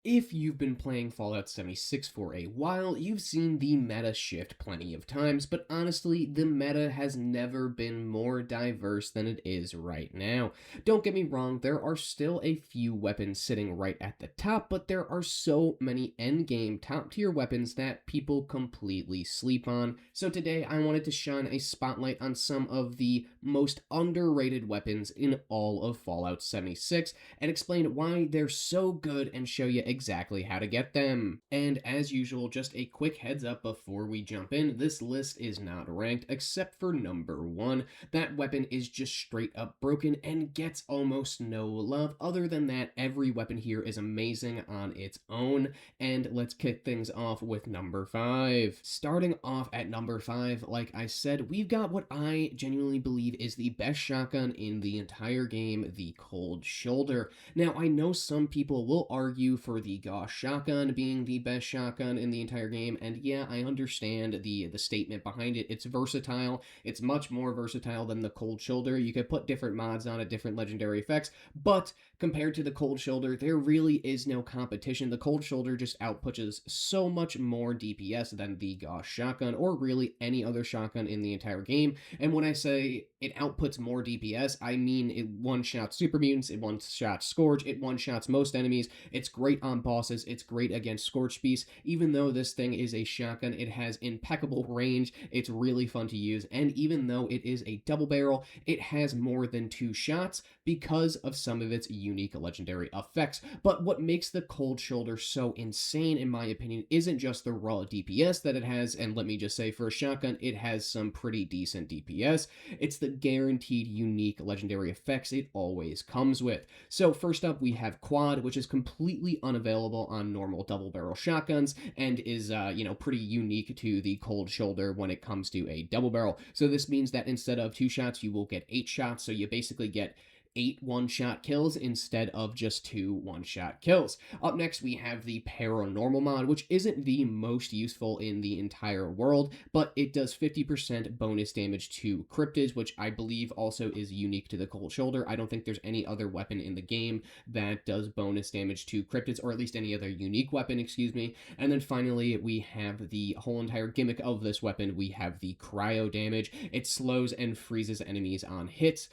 If you've been playing Fallout 76 for a while, you've seen the meta shift plenty of times, but honestly, the meta has never been more diverse than it is right now. Don't get me wrong, there are still a few weapons sitting right at the top, but there are so many endgame top tier weapons that people completely sleep on. So today, I wanted to shine a spotlight on some of the most underrated weapons in all of Fallout 76 and explain why they're so good and show you exactly how to get them. And as usual, just a quick heads up before we jump in, this list is not ranked except for number 1. That weapon is just straight up broken and gets almost no love. Other than that, every weapon here is amazing on its own. And let's kick things off with number 5. Starting off at number 5, like I said, we've got what I genuinely believe is the best shotgun in the entire game, the Cold Shoulder. Now, I know some people will argue for the Gauss shotgun being the best shotgun in the entire game, and yeah, I understand the statement behind it. It's versatile. It's much more versatile than the Cold Shoulder. You could put different mods on it, different legendary effects, but compared to the Cold Shoulder, there really is no competition. The Cold Shoulder just outputs so much more DPS than the Gauss shotgun, or really any other shotgun in the entire game. And when I say it outputs more DPS, I mean it one-shots super mutants, it one-shots Scourge, it one-shots most enemies. It's great on bosses, it's great against Scorch Beasts. Even though this thing is a shotgun, it has impeccable range, it's really fun to use, and even though it is a double barrel, it has more than 2 shots because of some of its unique legendary effects. But what makes the Cold Shoulder so insane, in my opinion, isn't just the raw DPS that it has, and let me just say, for a shotgun, it has some pretty decent DPS. It's the guaranteed unique legendary effects it always comes with. So first up, we have Quad, which is completely unavailable on normal double barrel shotguns and is, pretty unique to the Cold Shoulder when it comes to a double barrel. So this means that instead of 2 shots, you will get 8 shots. So you basically get 8 one-shot kills instead of just 2 one-shot kills. Up next, we have the Paranormal mod, which isn't the most useful in the entire world, but it does 50% bonus damage to cryptids, which I believe also is unique to the Cold Shoulder. I don't think there's any other weapon in the game that does bonus damage to cryptids, or at least any other unique weapon, excuse me. And then finally, we have the whole entire gimmick of this weapon. We have the cryo damage. It slows and freezes enemies on hits.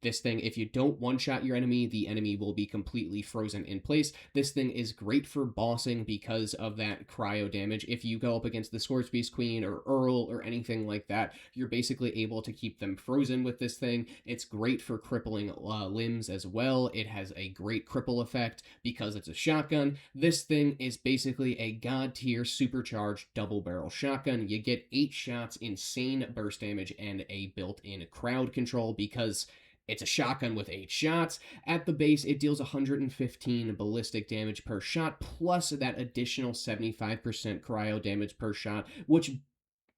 This thing, if you don't one-shot your enemy, the enemy will be completely frozen in place. This thing is great for bossing because of that cryo damage. If you go up against the Scorch Beast Queen or Earl or anything like that, you're basically able to keep them frozen with this thing. It's great for crippling limbs as well. It has a great cripple effect because it's a shotgun. This thing is basically a god tier supercharged double barrel shotgun. You get 8 shots, insane burst damage, and a built-in crowd control because it's a shotgun with 8 shots. At the base, it deals 115 ballistic damage per shot, plus that additional 75% cryo damage per shot, which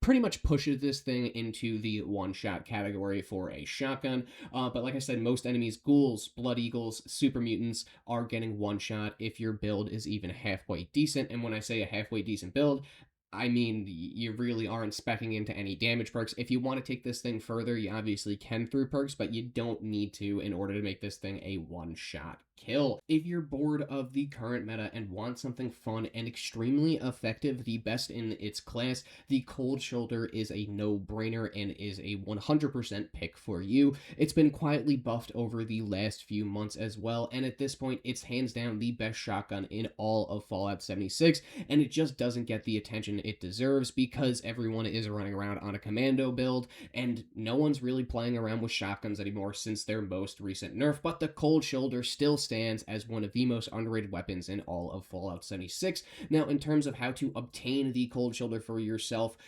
pretty much pushes this thing into the one-shot category for a shotgun. But like I said, most enemies, ghouls, blood eagles, super mutants, are getting one shot if your build is even halfway decent. And when I say a halfway decent build, I mean, you really aren't speccing into any damage perks. If you want to take this thing further, you obviously can through perks, but you don't need to in order to make this thing a one-shot kill. If you're bored of the current meta and want something fun and extremely effective, the best in its class, the Cold Shoulder is a no-brainer and is a 100% pick for you. It's been quietly buffed over the last few months as well, and at this point, it's hands down the best shotgun in all of Fallout 76, and it just doesn't get the attention it deserves because everyone is running around on a commando build, and no one's really playing around with shotguns anymore since their most recent nerf, but the Cold Shoulder still stands as one of the most underrated weapons in all of Fallout 76. Now, in terms of how to obtain the Cold Shoulder for yourself,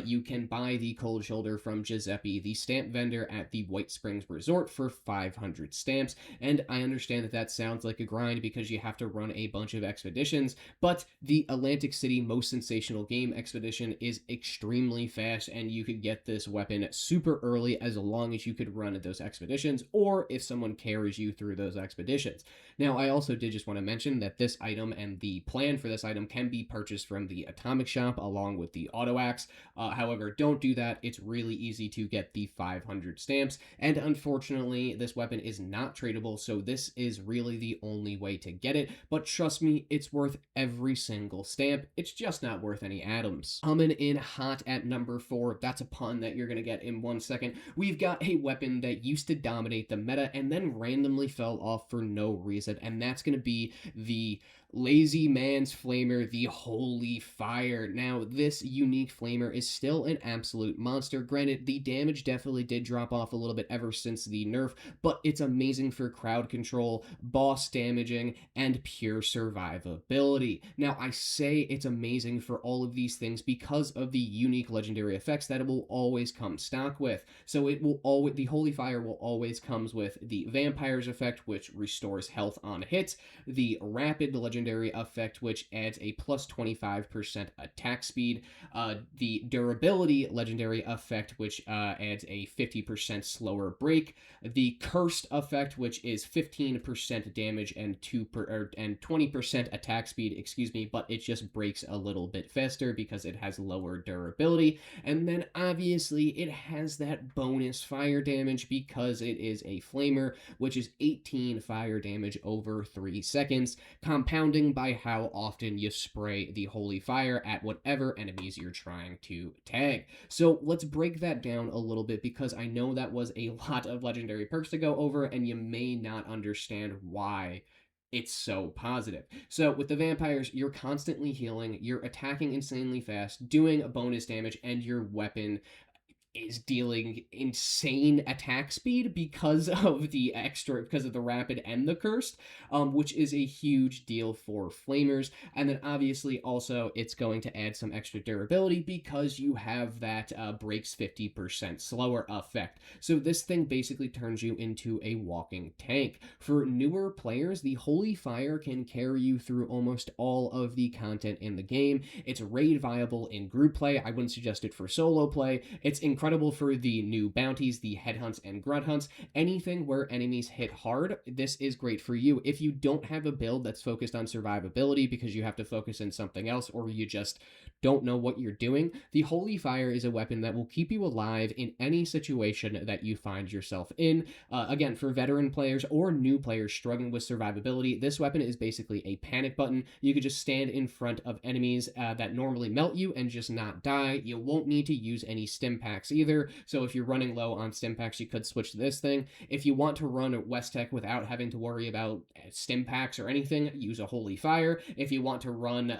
you can buy the Cold Shoulder from Giuseppe, the stamp vendor at the White Springs Resort, for 500 stamps, and I understand that that sounds like a grind because you have to run a bunch of expeditions, but the Atlantic City Most Sensational Game expedition is extremely fast, and you could get this weapon super early as long as you could run those expeditions, or if someone carries you through those expeditions. Now, I also did just want to mention that this item and the plan for this item can be purchased from the Atomic Shop along with the Auto Axe. However, don't do that. It's really easy to get the 500 stamps, and unfortunately, this weapon is not tradable, so this is really the only way to get it. But trust me, it's worth every single stamp. It's just not worth any atoms. Coming in hot at number 4, that's a pun that you're going to get in 1 second. We've got a weapon that used to dominate the meta and then randomly fell off for no reason, and that's going to be the Lazy Man's Flamer, the Holy Fire. Now, this unique flamer is still an absolute monster. Granted, the damage definitely did drop off a little bit ever since the nerf, but it's amazing for crowd control, boss damaging, and pure survivability. Now, I say it's amazing for all of these things because of the unique legendary effects that it will always come stock with. So it will always, the Holy Fire will always comes with the Vampire's effect, which restores health on hits, the Rapid legendary effect, which adds a plus 25% attack speed, the Durability legendary effect, which adds a 50% slower break, the Cursed effect, which is 15% damage and 20% attack speed, excuse me, but it just breaks a little bit faster because it has lower durability, and then obviously it has that bonus fire damage because it is a flamer, which is 18 fire damage over 3 seconds, compounding by how often you spray the Holy Fire at whatever enemies you're trying to tag. So let's break that down a little bit because I know that was a lot of legendary perks to go over and you may not understand why it's so positive. So with the vampires, you're constantly healing, you're attacking insanely fast, doing a bonus damage, and your weapon is dealing insane attack speed because of the rapid and the cursed, which is a huge deal for flamers. And then obviously also it's going to add some extra durability because you have that breaks 50% slower effect. So this thing basically turns you into a walking tank. For newer players, the Holy Fire can carry you through almost all of the content in the game. It's raid viable in group play. I wouldn't suggest it for solo play. It's incredible for the new bounties, the headhunts and grunt hunts, anything where enemies hit hard. This is great for you. If you don't have a build that's focused on survivability because you have to focus on something else or you just don't know what you're doing, the Holy Fire is a weapon that will keep you alive in any situation that you find yourself in. Again, for veteran players or new players struggling with survivability, this weapon is basically a panic button. You could just stand in front of enemies that normally melt you and just not die. You won't need to use any stim packs either, so if you're running low on stim packs, you could switch to this thing. If you want to run West Tech without having to worry about stim packs or anything, use a Holy Fire. If you want to run,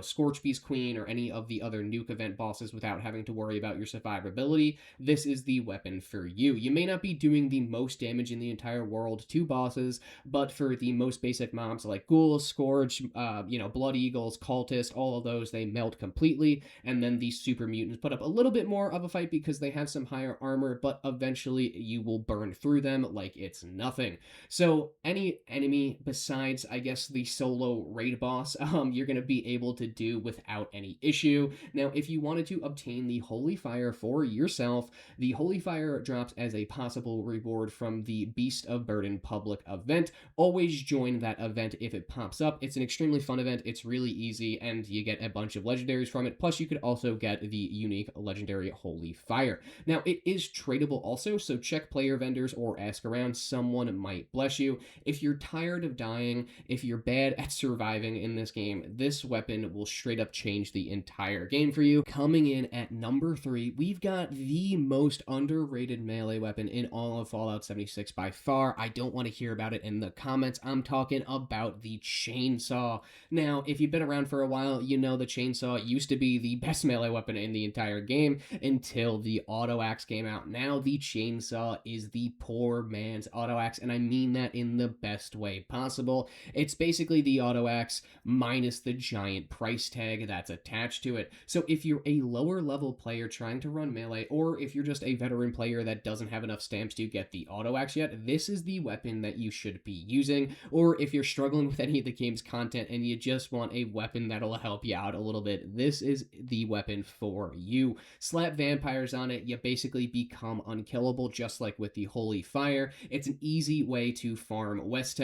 Scorch Beast Queen or any of the other nuke event bosses without having to worry about your survivability, this is the weapon for you. You may not be doing the most damage in the entire world to bosses, but for the most basic mobs like ghouls, Scourge, Blood Eagles, Cultist, all of those, they melt completely, and then these super mutants put up a little bit more of a fight because they have some higher armor, but eventually you will burn through them like it's nothing. So any enemy besides, I guess, the solo raid boss, you're going to be able to do without any issue. Now, if you wanted to obtain the Holy Fire for yourself, the Holy Fire drops as a possible reward from the Beast of Burden public event. Always join that event if it pops up. It's an extremely fun event. It's really easy, and you get a bunch of legendaries from it. Plus, you could also get the unique legendary Holy Fire. Now, it is tradable also, so check player vendors or ask around. Someone might bless you. If you're tired of dying, if you're bad at surviving in this game, this weapon will straight up change the entire game for you. Coming in at number 3, we've got the most underrated melee weapon in all of Fallout 76 by far. I don't want to hear about it in the comments. I'm talking about the chainsaw. Now, if you've been around for a while, you know the chainsaw used to be the best melee weapon in the entire game until the auto axe came out. Now the chainsaw is the poor man's auto axe, and I mean that in the best way possible. It's basically the auto axe minus the giant price tag that's attached to it. So if you're a lower level player trying to run melee, or if you're just a veteran player that doesn't have enough stamps to get the auto axe yet, this is the weapon that you should be using. Or if you're struggling with any of the game's content and you just want a weapon that'll help you out a little bit, this is the weapon for you. Slap vampires on it, you basically become unkillable, just like with the Holy Fire. It's an easy way to farm West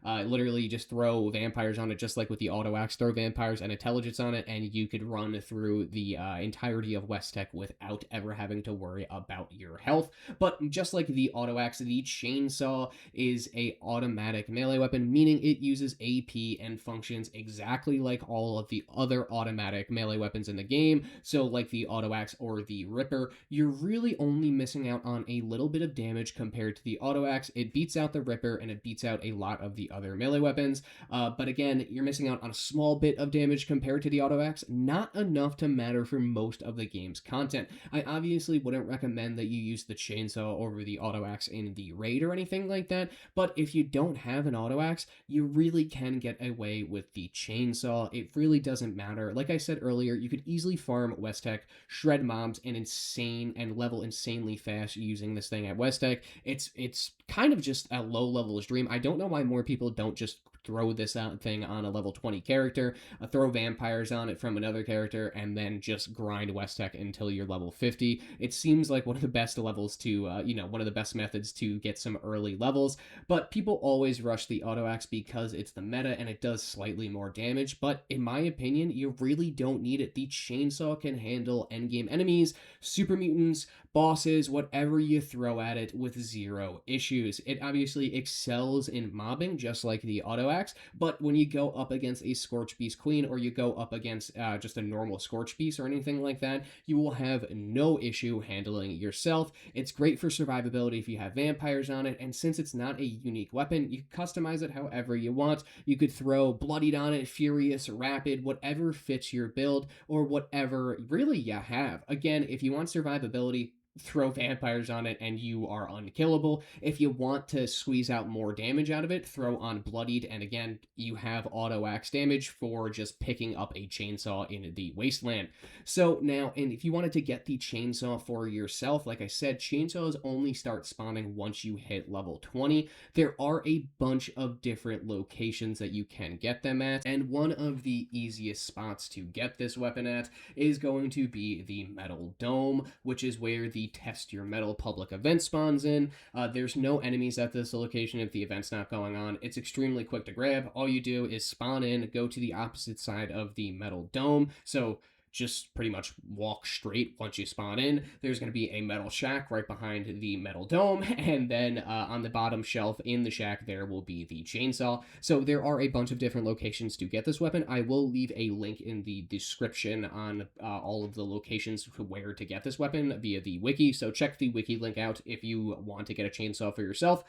literally, you just throw vampires on it, just like with the Auto Axe, throw vampires and intelligence on it, and you could run through the entirety of West without ever having to worry about your health. But just like the Auto Axe, the Chainsaw is a automatic melee weapon, meaning it uses AP and functions exactly like all of the other automatic melee weapons in the game. So like the Auto Axe or the Ripper, you're really only missing out on a little bit of damage compared to the Auto Axe. It beats out the Ripper and it beats out a lot of the other melee weapons. But again, you're missing out on a small bit of damage compared to the Auto Axe, not enough to matter for most of the game's content. I obviously wouldn't recommend that you use the Chainsaw over the Auto Axe in the raid or anything like that, but if you don't have an Auto Axe, you really can get away with the Chainsaw. It really doesn't matter. Like I said earlier, you could easily farm West shred mobs, and level insanely fast using this thing at West. It's kind of just a low level's dream. I don't know why more people don't just throw this out thing on a level 20 character, throw vampires on it from another character, and then just grind West until you're level 50. It seems like one of the best levels to, one of the best methods to get some early levels, but people always rush the Auto Axe because it's the meta and it does slightly more damage, but in my opinion, you really don't need it. The Chainsaw can handle endgame enemies, super mutants, bosses, whatever you throw at it with zero issues. It obviously excels in mobbing, just like the Auto Axe, but when you go up against a Scorch Beast Queen, or you go up against just a normal Scorch Beast or anything like that, you will have no issue handling it yourself. It's great for survivability if you have vampires on it, and since it's not a unique weapon, you can customize it however you want. You could throw Bloodied on it, Furious, Rapid, whatever fits your build, or whatever really you have. Again, if you want survivability, throw vampires on it and you are unkillable. If you want to squeeze out more damage out of it, throw on Bloodied, and again, you have Auto Axe damage for just picking up a chainsaw in the wasteland. So now, and if you wanted to get the chainsaw for yourself, like I said, chainsaws only start spawning once you hit level 20. There are a bunch of different locations that you can get them at, and one of the easiest spots to get this weapon at is going to be the Metal Dome, which is where the Test Your Metal public event spawns in. There's no enemies at this location if the event's not going on. It's extremely quick to grab. All you do is spawn in, go to the opposite side of the Metal Dome. So just pretty much walk straight once you spawn in. There's going to be a metal shack right behind the Metal Dome, and then on the bottom shelf in the shack there will be the chainsaw. So there are a bunch of different locations to get this weapon. I will leave a link in the description on all of the locations where to get this weapon via the wiki, so check the wiki link out if you want to get a chainsaw for yourself.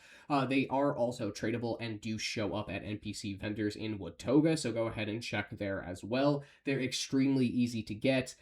They are also tradable and do show up at NPC vendors in Watoga, so go ahead and check there as well. They're extremely easy to get.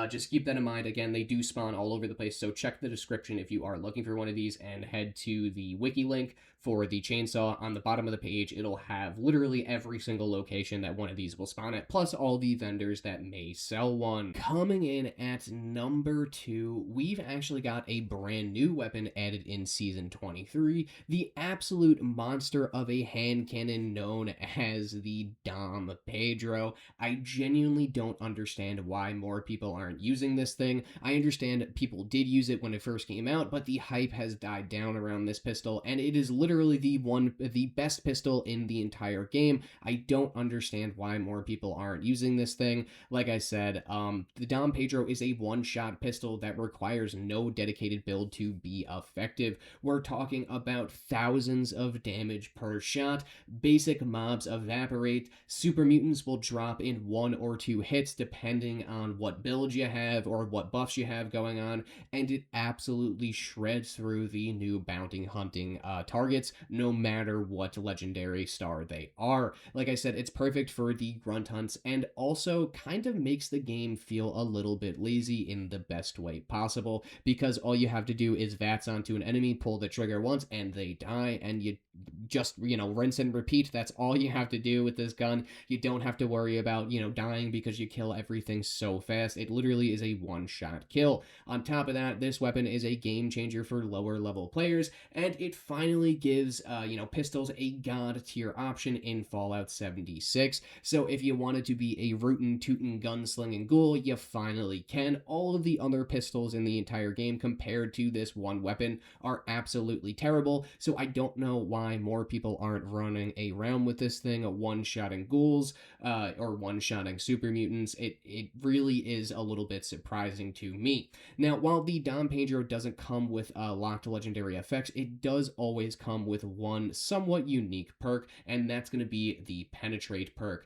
Just keep that in mind. Again, they do spawn all over the place, so check the description if you are looking for one of these, and head to the wiki link for the chainsaw. On the bottom of the page, it'll have literally every single location that one of these will spawn at, plus all the vendors that may sell one. Coming in at number 2, we've actually got a brand new weapon added in Season 23, the absolute monster of a hand cannon known as the Dom Pedro. I genuinely don't understand why more people aren't using this thing. I understand people did use it when it first came out, but the hype has died down around this pistol, and it is literally the best pistol in the entire game. I don't understand why more people aren't using this thing. Like I said, the Dom Pedro is a one-shot pistol that requires no dedicated build to be effective. We're talking about thousands of damage per shot. Basic mobs evaporate. Super mutants will drop in 1 or 2 hits depending on what build you have or what buffs you have going on, and it absolutely shreds through the new bounty hunting targets, no matter what legendary star they are. Like I said, it's perfect for the grunt hunts, and also kind of makes the game feel a little bit lazy in the best way possible, because all you have to do is VATS onto an enemy, pull the trigger once, and they die, and you just, rinse and repeat. That's all you have to do with this gun. You don't have to worry about, dying because you kill everything so fast. It literally is a one-shot kill. On top of that, this weapon is a game changer for lower level players, and it finally gives, pistols a god tier option in Fallout 76. So if you wanted to be a rootin' tootin' gunslinging ghoul, you finally can. All of the other pistols in the entire game compared to this one weapon are absolutely terrible, so I don't know why more people aren't running around with this thing, one-shotting ghouls, or one-shotting super mutants. It really is a little bit surprising to me. Now, while the Dom Pedro doesn't come with locked legendary effects, it does always come with one somewhat unique perk, and that's going to be the Penetrate perk,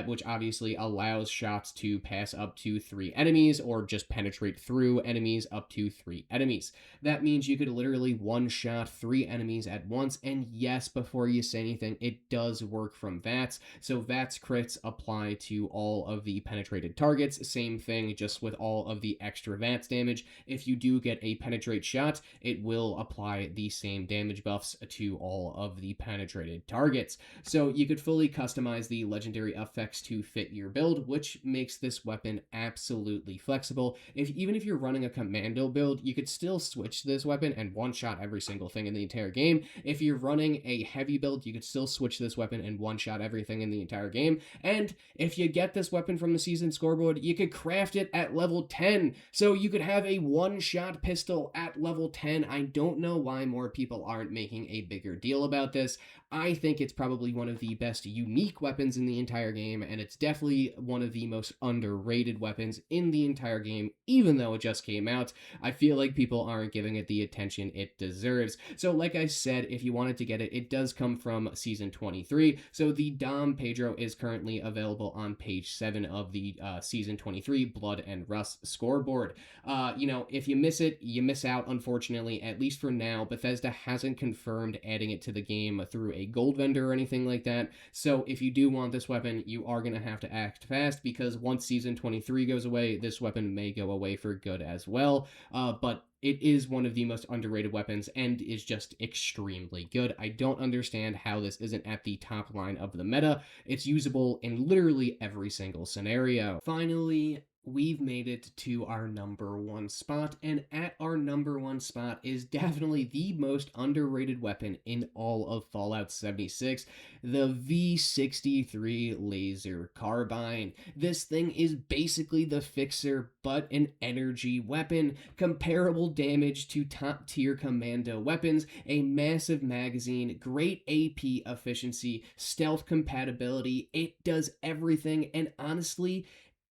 which obviously allows shots to pass up to 3 enemies, or just penetrate through enemies up to 3 enemies. That means you could literally one-shot 3 enemies at once, and yes, before you say anything, it does work from VATS. So VATS crits apply to all of the penetrated targets. Same thing, just with all of the extra VATS damage. If you do get a penetrate shot, it will apply the same damage buffs to all of the penetrated targets. So you could fully customize the legendary effects to fit your build, which makes this weapon absolutely flexible. Even if you're running a commando build, you could still switch this weapon and one-shot every single thing in the entire game. If you're running a heavy build, you could still switch this weapon and one-shot everything in the entire game. And if you get this weapon from the season scoreboard, you could craft it at level 10. So you could have a one-shot pistol at level 10. I don't know why more people aren't making a bigger deal about this. I think it's probably one of the best unique weapons in the entire game, and it's definitely one of the most underrated weapons in the entire game, even though it just came out. I feel like people aren't giving it the attention it deserves. So like I said, if you wanted to get it, it does come from Season 23. So the Dom Pedro is currently available on page 7 of the Season 23 Blood and Rust scoreboard. If you miss it, you miss out, unfortunately. At least for now, Bethesda hasn't confirmed adding it to the game through a gold vendor or anything like that. So if you do want this weapon, you are going to have to act fast, because once Season 23 goes away, this weapon may go away for good as well. But it is one of the most underrated weapons and is just extremely good. I don't understand how this isn't at the top line of the meta. It's usable in literally every single scenario. Finally, we've made it to our number 1 spot, and at our number 1 spot is definitely the most underrated weapon in all of Fallout 76, the V63 Laser Carbine. This thing is basically the Fixer, but an energy weapon. Comparable damage to top tier commando weapons, a massive magazine, great AP efficiency, stealth compatibility. It does everything, and honestly,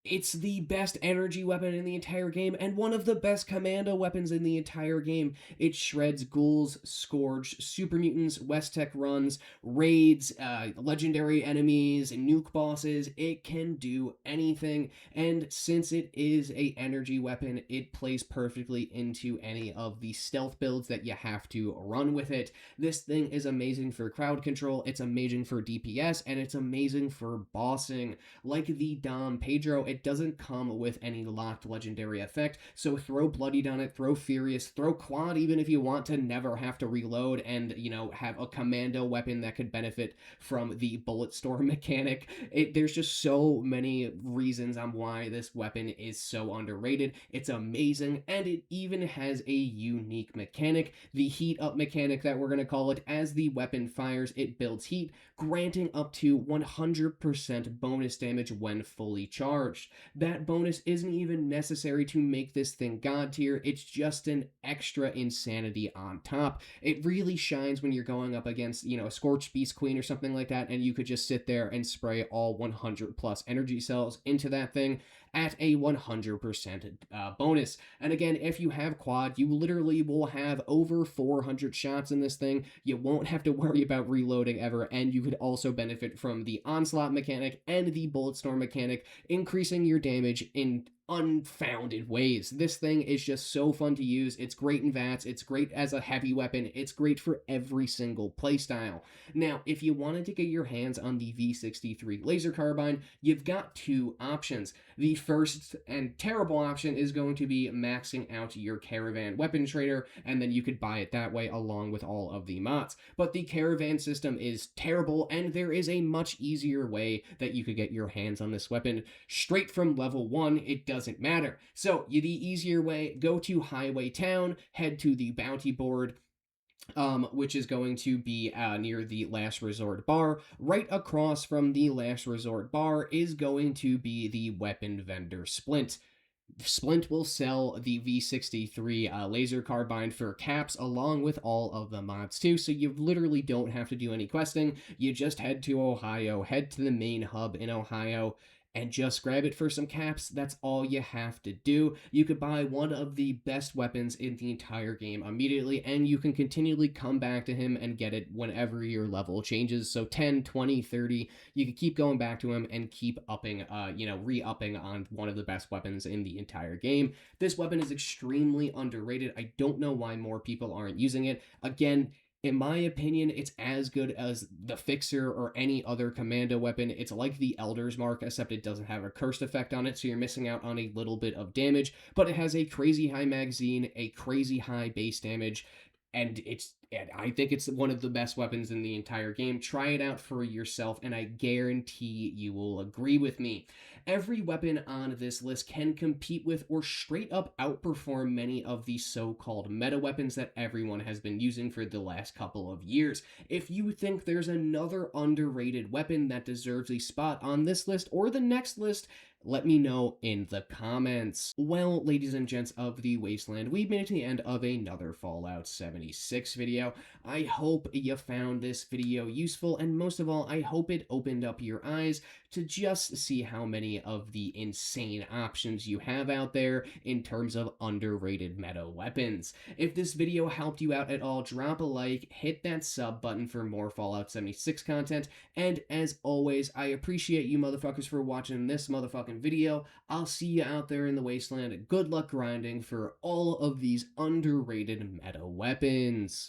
it's the best energy weapon in the entire game, and one of the best commando weapons in the entire game. It shreds ghouls, Scourge, super mutants, West Tech runs, raids, legendary enemies, nuke bosses. It can do anything, and since it is a energy weapon, it plays perfectly into any of the stealth builds that you have to run with it. This thing is amazing for crowd control, it's amazing for DPS, and it's amazing for bossing. Like the Dom Pedro, it doesn't come with any locked legendary effect, so throw Bloodied on it, throw Furious, throw Quad even if you want to never have to reload and, have a commando weapon that could benefit from the bullet storm mechanic. There's just so many reasons on why this weapon is so underrated. It's amazing, and it even has a unique mechanic, the heat up mechanic that we're going to call it. As the weapon fires, it builds heat, granting up to 100% bonus damage when fully charged. That bonus isn't even necessary to make this thing god tier, it's just an extra insanity on top. It really shines when you're going up against, a Scorched Beast Queen or something like that, and you could just sit there and spray all 100 plus energy cells into that thing at a 100% bonus. And again, if you have Quad, you literally will have over 400 shots in this thing. You won't have to worry about reloading ever, and you could also benefit from the Onslaught mechanic and the Bullet Storm mechanic, increasing your damage in unfounded ways. This thing is just so fun to use. It's great in VATS, it's great as a heavy weapon, it's great for every single playstyle. Now, if you wanted to get your hands on the V63 Laser Carbine, you've got 2 options. The first and terrible option is going to be maxing out your Caravan weapon trader, and then you could buy it that way along with all of the mods. But the Caravan system is terrible, and there is a much easier way that you could get your hands on this weapon straight from level 1. It doesn't matter. So, the easier way, go to Highway Town, head to the bounty board, which is going to be near the Last Resort bar. Right across from the Last Resort bar is going to be the weapon vendor Splint. Splint will sell the V63 Laser Carbine for caps along with all of the mods too, so you literally don't have to do any questing. You just head to Ohio, head to the main hub in Ohio, and just grab it for some caps. That's all you have to do. You could buy one of the best weapons in the entire game immediately, and you can continually come back to him and get it whenever your level changes. So 10, 20, 30, you can keep going back to him and keep upping, re-upping on one of the best weapons in the entire game. This weapon is extremely underrated. I don't know why more people aren't using it. Again, in my opinion, it's as good as the Fixer or any other commando weapon. It's like the Elder's Mark, except it doesn't have a cursed effect on it, so you're missing out on a little bit of damage, but it has a crazy high magazine, a crazy high base damage, and I think it's one of the best weapons in the entire game. Try it out for yourself, and I guarantee you will agree with me. Every weapon on this list can compete with or straight up outperform many of the so-called meta weapons that everyone has been using for the last couple of years. If you think there's another underrated weapon that deserves a spot on this list or the next list, let me know in the comments. Well, ladies and gents of the Wasteland, we've made it to the end of another Fallout 76 video. I hope you found this video useful, and most of all, I hope it opened up your eyes to just see how many of the insane options you have out there in terms of underrated meta weapons. If this video helped you out at all, drop a like, hit that sub button for more Fallout 76 content, and as always, I appreciate you motherfuckers for watching this motherfucking video. I'll see you out there in the Wasteland. Good luck grinding for all of these underrated meta weapons.